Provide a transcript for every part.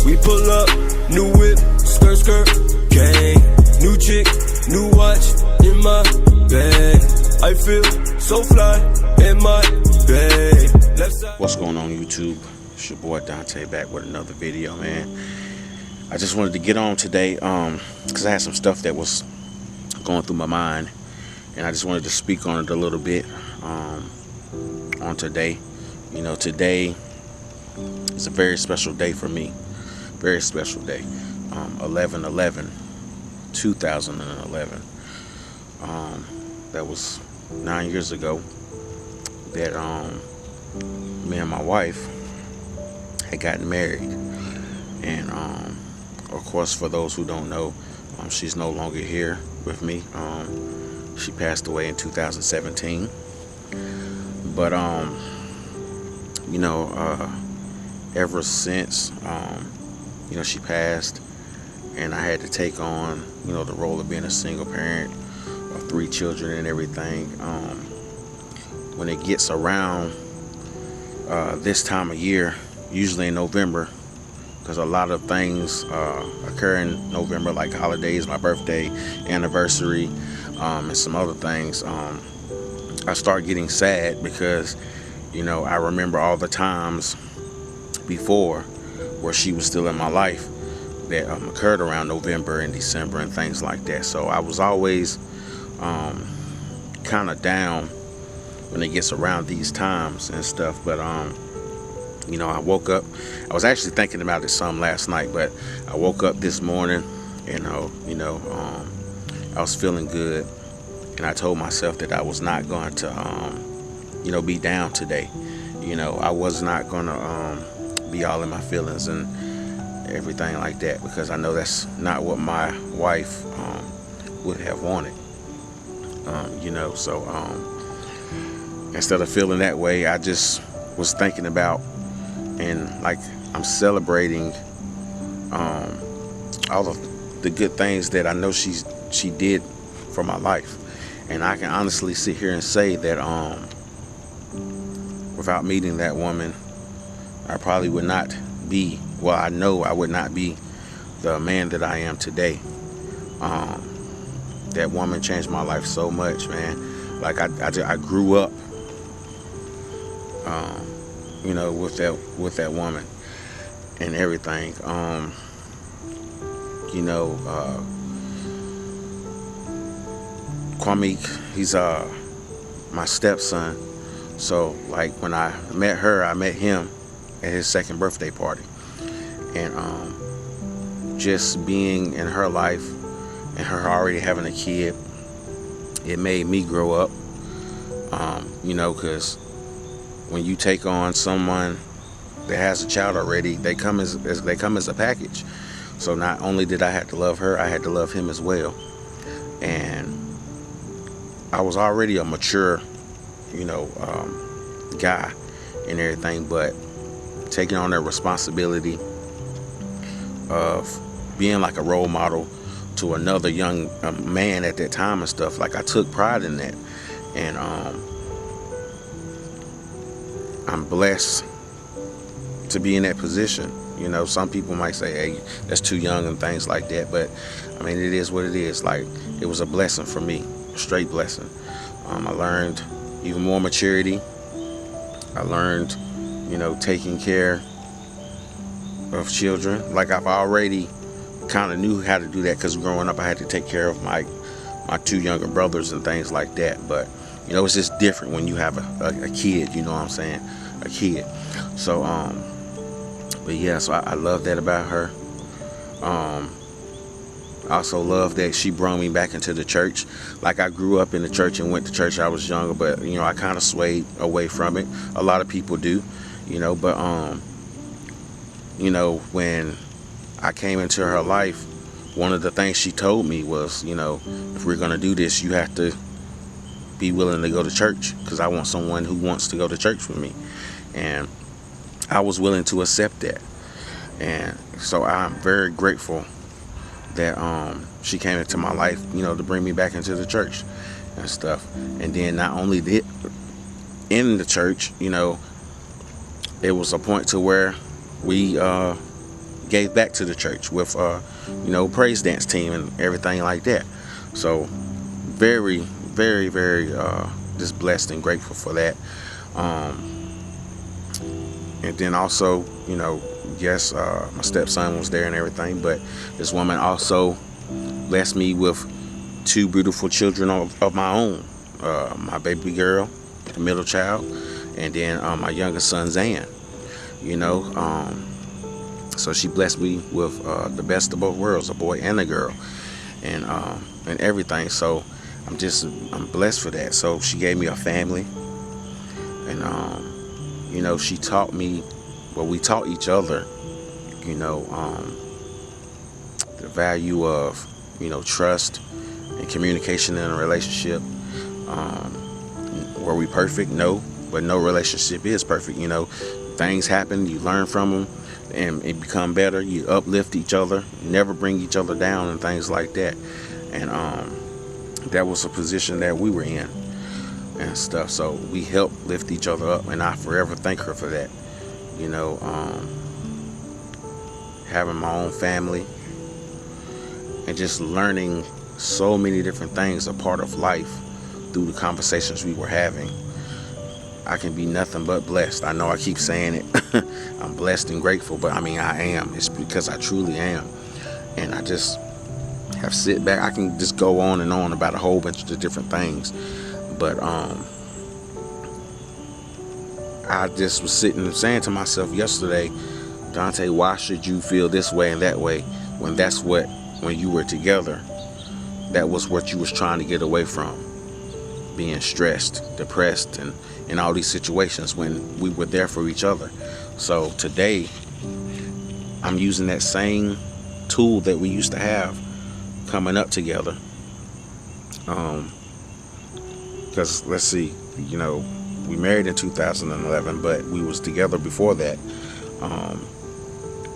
We pull up, new whip, skirt, gang. New chick, new watch in my bag. I feel so fly in my bag. Left side. What's going on, YouTube? It's your boy Dante back with another video, man. I just wanted to get on today because I had some stuff that was going through my mind, and I just wanted to speak on it a little bit on today. You know, today is a very special day for me. Very special day. 11/11/2011. That was 9 years ago that me and my wife had gotten married. And of course, for those who don't know, she's no longer here with me. She passed away in 2017. But you know, ever since you know, she passed, and I had to take on, you know, the role of being a single parent of 3 children and everything. When it gets around this time of year, usually in November, because a lot of things occur in November, like holidays, my birthday, anniversary, and some other things, I start getting sad because, you know, I remember all the times before where she was still in my life that occurred around November and December and things like that. So I was always kind of down when it gets around these times and stuff. But you know, I woke up, I was actually thinking about it some last night, but I woke up this morning and you know, I was feeling good, and I told myself that I was not going to you know, be down today. You know, I was not going to be all in my feelings and everything like that, because I know that's not what my wife would have wanted. You know, so instead of feeling that way, I just was thinking about, and like, I'm celebrating all of the good things that I know she did for my life. And I can honestly sit here and say that without meeting that woman, I probably would not be, well, I know I would not be the man that I am today. That woman changed my life so much, man. Like, I grew up, you know, with that woman and everything. You know, Kwame, he's my stepson. So, like, when I met her, I met him at his 2nd birthday party. And just being in her life and her already having a kid, it made me grow up. You know, because when you take on someone that has a child already, they come as a package. So not only did I have to love her, I had to love him as well. And I was already a mature, you know, guy and everything, but taking on that responsibility of being like a role model to another young man at that time and stuff, like, I took pride in that. And I'm blessed to be in that position. You know, some people might say, hey, that's too young and things like that, but I mean, it is what it is. Like, it was a blessing for me, a straight blessing. I learned even more maturity. I learned, you know, taking care of children. Like, I've already kind of knew how to do that, because growing up I had to take care of my 2 younger brothers and things like that. But, you know, it's just different when you have a kid, you know what I'm saying, a kid. So but yeah, so I love that about her. I also love that she brought me back into the church. Like, I grew up in the church and went to church. I was younger, but, you know, I kind of swayed away from it. A lot of people do, you know. But you know, when I came into her life, one of the things she told me was, you know, if we're gonna do this, you have to be willing to go to church, because I want someone who wants to go to church with me. And I was willing to accept that. And so I'm very grateful that she came into my life, you know, to bring me back into the church and stuff. And then not only did in the church, you know, it was a point to where we gave back to the church with praise dance team and everything like that. So very, very, very just blessed and grateful for that. And then also, yes, my stepson was there and everything, but this woman also blessed me with 2 beautiful children of my own. My baby girl, the middle child, and then my youngest son, Xean. So she blessed me with the best of both worlds, a boy and a girl, and everything. So I'm blessed for that. So she gave me a family, and she taught me, we taught each other, the value of trust and communication in a relationship. Were we perfect? No, but no relationship is perfect. Things happen, you learn from them, and it become better. You uplift each other, never bring each other down, and things like that. And that was a position that we were in and stuff. So we helped lift each other up, and I forever thank her for that. Having my own family and just learning so many different things, a part of life, through the conversations we were having. I can be nothing but blessed. I know I keep saying it. I'm blessed and grateful, but I am. It's because I truly am. And I just have sit back. I can just go on and on about a whole bunch of different things. But I just was sitting and saying to myself yesterday, Dante, why should you feel this way and that way when when you were together, that was what you was trying to get away from? Being stressed, depressed, and in all these situations when we were there for each other. So today, I'm using that same tool that we used to have coming up together. Because let's see, we married in 2011, but we was together before that.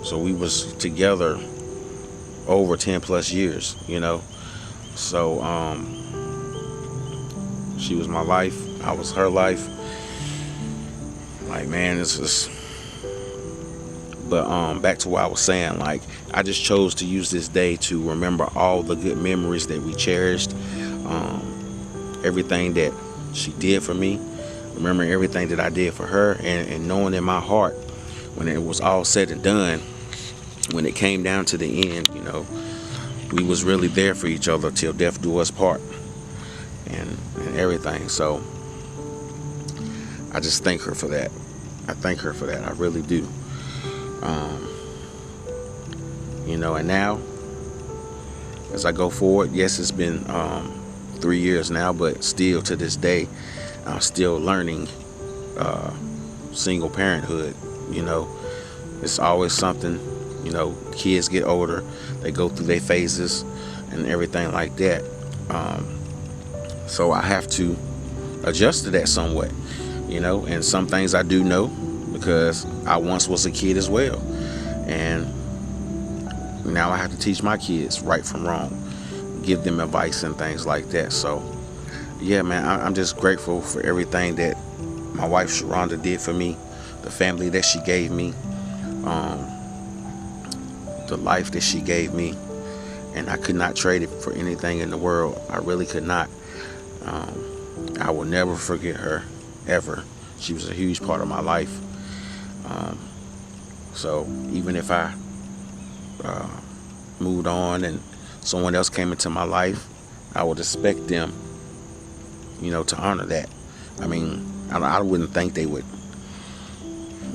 So we was together over 10 plus years, So she was my life, I was her life. Like, man, it's just. But back to what I was saying, like, I just chose to use this day to remember all the good memories that we cherished, everything that she did for me, remembering everything that I did for her, and knowing in my heart, when it was all said and done, when it came down to the end, we was really there for each other till death do us part, and everything. So I just thank her for that. I thank her for that. I really do. And now, as I go forward, yes, it's been 3 years now, but still to this day, I'm still learning single parenthood. It's always something. Kids get older, they go through their phases and everything like that. So I have to adjust to that somewhat, and some things I do know because I once was a kid as well. And now I have to teach my kids right from wrong, give them advice and things like that. So yeah, man, I'm just grateful for everything that my wife Sharonda did for me, the family that she gave me, the life that she gave me, and I could not trade it for anything in the world. I really could not. I will never forget her, ever. She was a huge part of my life. So even if I moved on and someone else came into my life, I would expect them, to honor that. I wouldn't think they would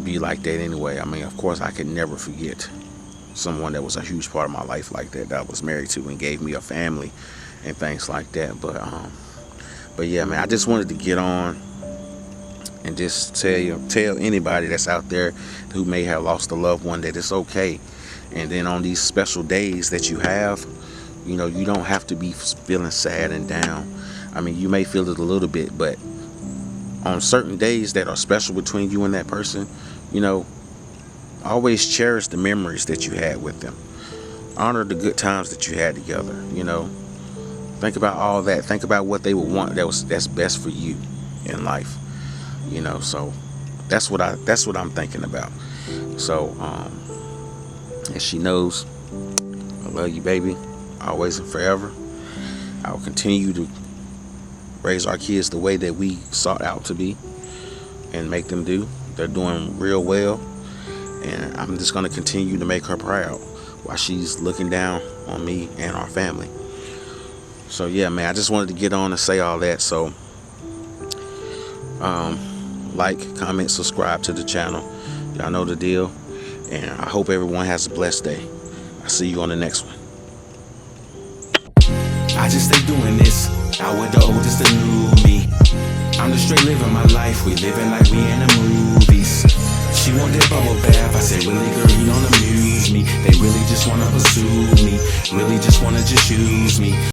be like that anyway. Of course, I could never forget someone that was a huge part of my life like that I was married to and gave me a family and things like that. But yeah, man, I just wanted to get on and just tell anybody that's out there who may have lost a loved one that it's okay. And then on these special days that you have, you don't have to be feeling sad and down. You may feel it a little bit, but on certain days that are special between you and that person, always cherish the memories that you had with them. Honor the good times that you had together. Think about all that. Think about what they would want that's best for you in life. So that's what I'm thinking about. So And she knows I love you, baby, always and forever. I will continue to raise our kids the way that we sought out to be and make them do. They're doing real well, and I'm just going to continue to make her proud while she's looking down on me and our family. So yeah, man, I just wanted to get on and say all that. So like, comment, subscribe to the channel. Y'all know the deal, and I hope everyone has a blessed day. I'll see you on the next one. I just stay doing this, out with the oldest the new me. I'm just straight living my life, we living like we in the movies. She want that bubble bath, I said really girl you don't amuse me. They really just wanna pursue me, really just wanna just use me.